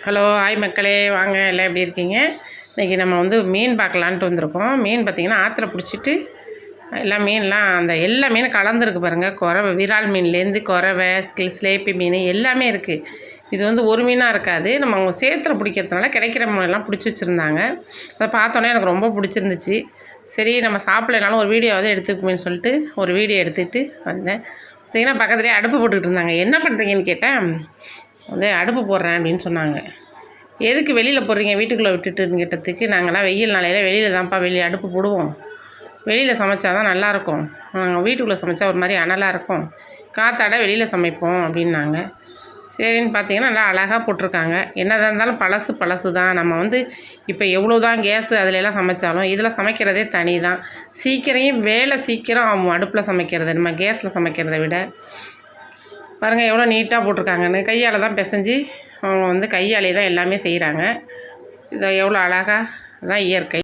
Hello hi மக்களே, வாங்க எல்லாம் எப்படி இருக்கீங்க? இன்றைக்கி நம்ம வந்து மீன் பார்க்கலான்ட்டு வந்திருக்கோம். மீன் பார்த்திங்கன்னா ஆற்றுல பிடிச்சிட்டு எல்லா மீன்லாம் எல்லா மீனும் கலந்துருக்கு பாருங்கள். குறவை, விரால் மீன்லேருந்து குறவை, ஸ்லேப்பி மீன் எல்லாமே இருக்குது. இது வந்து ஒரு மீனாக இருக்காது. நம்ம அவங்க சேத்துல பிடிக்கிறதுனால கிடைக்கிற மீனெல்லாம் பிடிச்சி வச்சுருந்தாங்க. அதை பார்த்தோன்னே எனக்கு ரொம்ப பிடிச்சிருந்துச்சு. சரி நம்ம சாப்பிட்லனாலும் ஒரு வீடியோவாவது எடுத்துக்குமேன்னு சொல்லிட்டு ஒரு வீடியோ எடுத்துக்கிட்டு வந்தேன். பார்த்திங்கன்னா பக்கத்துலேயே அடுப்பு போட்டுக்கிட்டு இருந்தாங்க. என்ன பண்ணுறீங்கன்னு கேட்டேன். அடுப்பு போடுறேன் அப்படின்னு சொன்னாங்க. எதுக்கு வெளியில் போடுறீங்க வீட்டுக்குள்ளே விட்டுட்டுன்னு கேட்டதுக்கு, நாங்கள்லாம் வெயில் நாளையில் வெளியில் தான்ப்பா வெளியே அடுப்பு போடுவோம், வெளியில் சமைச்சா தான் நல்லாயிருக்கும், நாங்கள் வீட்டுக்குள்ளே சமைச்சா ஒரு மாதிரி அனலாக இருக்கும், காற்றாட வெளியில் சமைப்போம் அப்படின்னாங்க. சரின்னு பார்த்தீங்கன்னா நல்லா அழகாக போட்டிருக்காங்க. என்னதான் இருந்தாலும் பழசு தான். நம்ம வந்து இப்போ எவ்வளோ தான் கேஸு அதிலெல்லாம் சமைச்சாலும் இதில் சமைக்கிறதே தனி தான். வேலை சீக்கிரம் அடுப்பில் சமைக்கிறது நம்ம கேஸில் சமைக்கிறத விட. பாருங்கள் எவ்வளோ நீட்டாக போட்டிருக்காங்கன்னு. கையால் தான் பிசைஞ்சு அவங்க வந்து கையாலே தான் எல்லாமே செய்கிறாங்க. இதை எவ்வளோ அழகாக தான் இயற்கை.